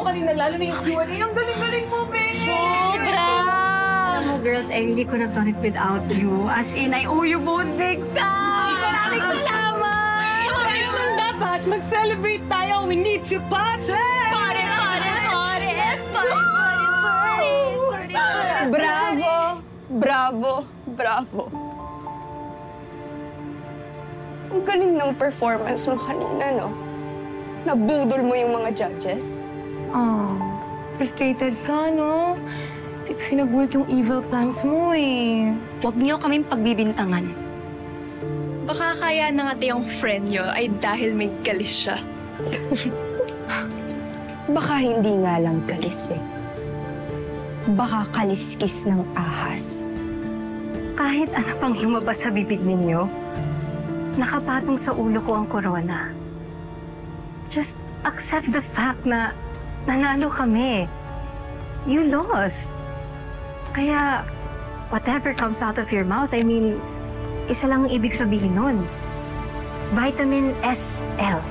mo kanina, lalo na yung Q&A. Ang galing-galing mo, babe! Sobra! Alam mo, girls, I really could have done it without you. As in, I owe you both big time! Maraming salamat! Kaya naman dapat mag-celebrate tayo. We need to party! Party, party, party! Yes, party, party, party! Party, party! Bravo! Bravo! Bravo! Ang galing ng performance mo kanina, no? Nabudol mo yung mga judges. Oh, frustrated ka, no? Hindi kasi nag-work yung evil plans mo, eh. Huwag niyo kaming pagbibintangan. Baka kaya na nga yung friend nyo ay dahil may galis siya. Baka hindi nga lang galis, eh. Baka kaliskis ng ahas. Kahit ano pang lumabas sa bibig ninyo, nakapatong sa ulo ko ang korona. Just accept the fact na nanalo kami. You lost. Kaya, whatever comes out of your mouth, I mean, isa lang ang ibig sabihin nun. Vitamin SL.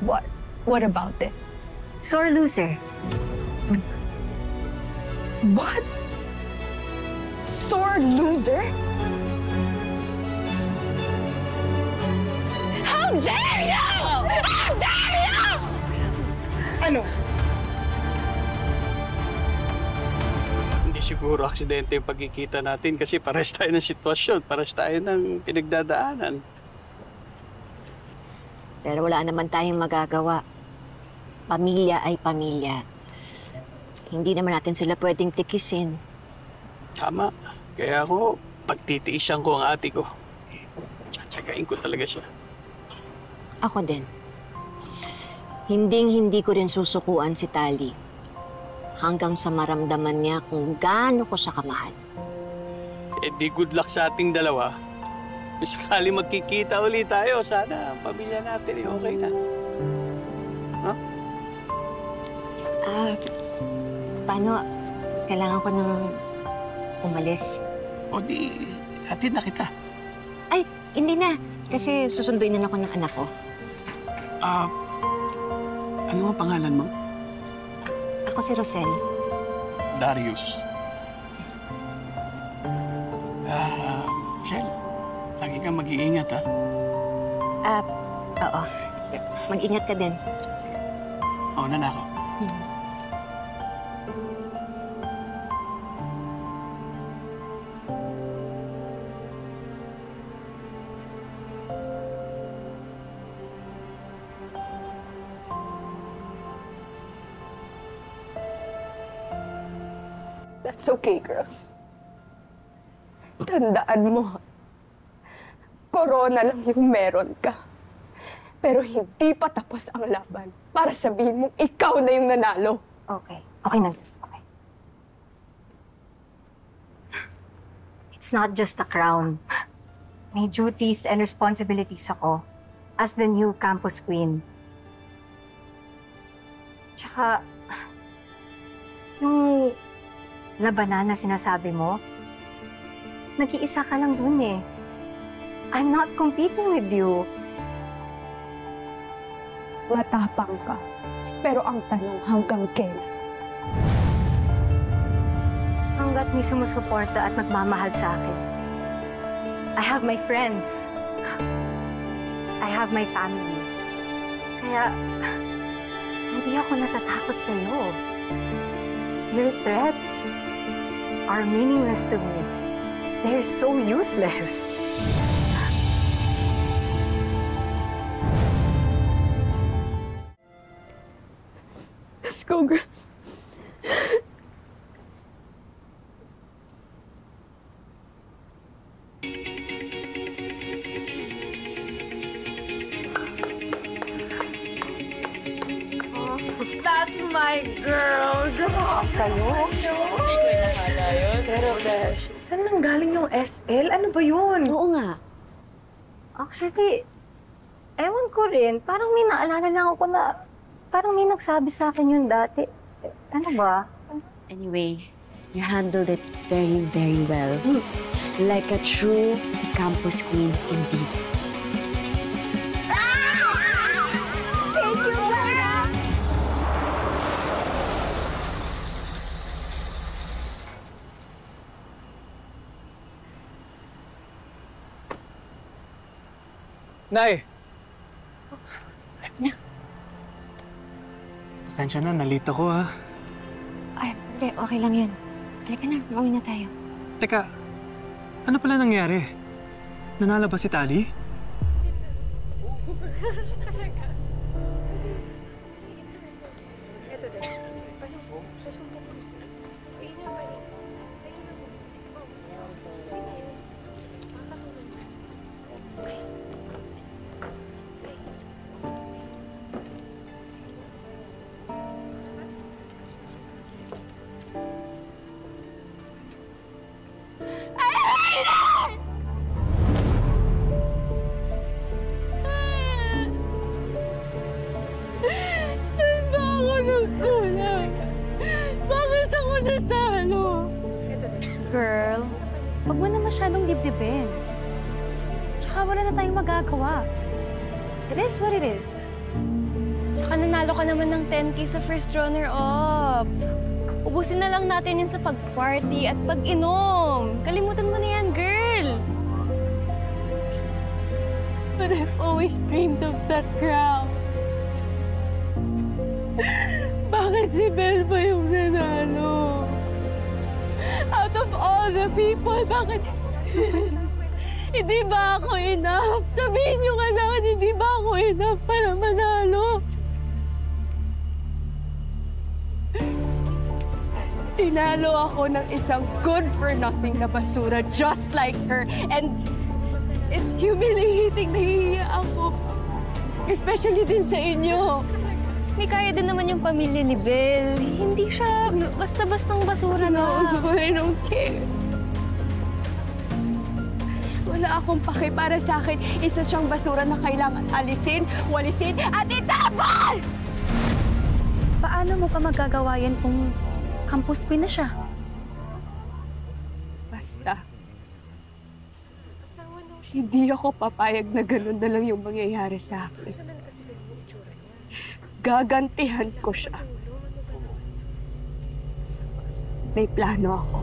What about it? Sore loser. What? Sore loser? How dare you! How dare you! Ano? Hindi siguro aksidente yung pagkikita natin kasi pares tayo ng sitwasyon, pares tayo ng pinagdadaanan. Pero wala naman tayong magagawa. Pamilya ay pamilya. Hindi naman natin sila pwedeng tikisin. Tama. Kaya ako, pagtitiisan ko ang ate ko. Tsatsagain ko talaga siya. Ako din. Hindi ko rin susukuan si Tali. Hanggang sa maramdaman niya kung gaano ko siya kamahal. Eh di good luck sa ating dalawa. Kung sakali magkikita ulit tayo, sana ang pamilya natin eh, okay na. Huh? Paano? Kailangan ko nang umalis. O di, hatid na kita. Ay, hindi na. Kasi susunduin na ako ng anak ko. Ano ang pangalan mo? Ako si Rosel. Darius. Shell, lagi kang mag-iingat, ha? Oo. Mag-ingat ka din. Oo, na ako. That's okay, girls. Tandaan mo, corona lang yung meron ka. Pero hindi pa tapos ang laban para sabihin mong ikaw na yung nanalo. Okay. Okay na, girls. Okay. It's not just a crown. May duties and responsibilities ako as the new campus queen. Tsaka, yung labanan na sinasabi mo, nag-iisa ka lang dun eh. I'm not competing with you. Matapang ka. Pero ang tanong, hanggang kailan? Hanggat may sumusuporta at nagmamahal sa akin. I have my friends. I have my family. Kaya, hindi ako natatakot sa'yo. Your threats are meaningless to me. They're so useless. Let's go, girls. That's my girl! Grabe kayo. Hindi ko inahala yun. Pero, Besh, saan nanggaling yung SL? Ano ba yun? Oo nga. Actually, ewan ko rin. Parang may naalala lang ako na parang may nagsabi sa akin yun dati. Ano ba? Anyway, you handled it very, very well. Like a true campus queen indeed. Thank you, Clara! Nay! Pasensya na, nalito ko ha. Ay, hindi. Okay lang yun. Halika na, gawin na tayo. Teka, ano pala nangyari? Nanalo ba si Tali? Girl, wag mo na masyadong dibdibin. Tsaka wala na tayong magagawa. It is what it is. Tsaka nanalo ka naman ng 10K sa first runner-up. Ubusin na lang natin yun sa pag-party at pag-inom. Kalimutan mo na yan, girl. But I've always dreamed of that crown. Bakit si Belle ba yung nanalo? Out of all the people, bakit... hindi ba ako enough? Sabihin niyo nga sa akin, hindi ba ako enough para manalo? Tinalo ako ng isang good-for-nothing na basura just like her. And it's humiliating, nahihiya ako. Especially din sa inyo. May kaya din naman yung pamilya ni Belle. Hindi siya basta-bastang basura na. No, I don't care. Wala akong pake para sa akin. Isa siyang basura na kailangan alisin, walisin, at itapon! Paano mo pa magagawa yan kung campus queen na siya? Basta. Hindi ako papayag na ganun na lang yung mangyayari sa akin. Gagantihan ko siya. May plano ako.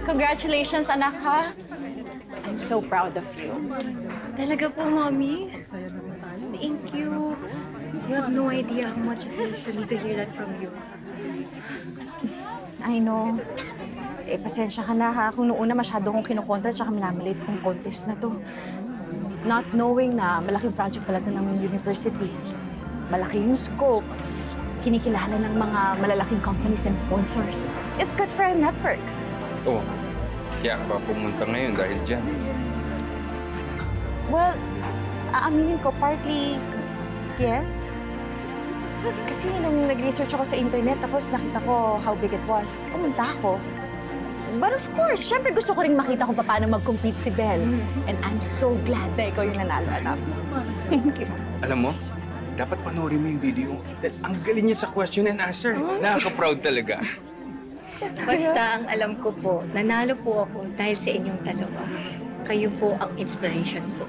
Congratulations, anak, ha? I'm so proud of you. Talaga po, Mommy? Thank you. You have no idea how much it means to me to hear that from you. I know. Eh, pasensya ka na, ha? Kung noong una masyado kong kinukontra tsaka minamalit kong contest na to. Not knowing na malaking project pala ito ng university. Malaki yung scope. Kinikilala ng mga malalaking companies and sponsors. It's good for a network. Oh, kaya ka pumunta ngayon dahil dyan. Well, aaminin ko, partly, yes. Kasi nung nag-research ako sa internet, tapos nakita ko how big it was, pumunta ako. But of course, syempre gusto ko rin makita kung paano mag-compete si Belle. And I'm so glad na ikaw yung nanalo, anak. Thank you. Alam mo, dapat panoorin mo yung video. Ang galing niya sa question and answer. Nakaka-proud talaga. Basta ang alam ko po, nanalo po ako dahil sa inyong dalawa. Kayo po ang inspiration ko.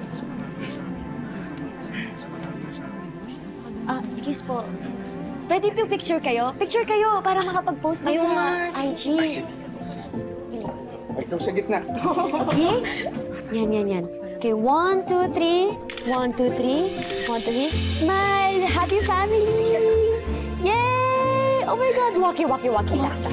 Excuse po. Pwede po picture kayo? Picture kayo para makapag-post din sa IG. Ay, ikaw sa gitna. Okay? Yan. Okay, 1, 2, 3. 1, 2, 3. 1, 2, 3. Smile! Happy family! Yay! Oh my God! Waki. Last.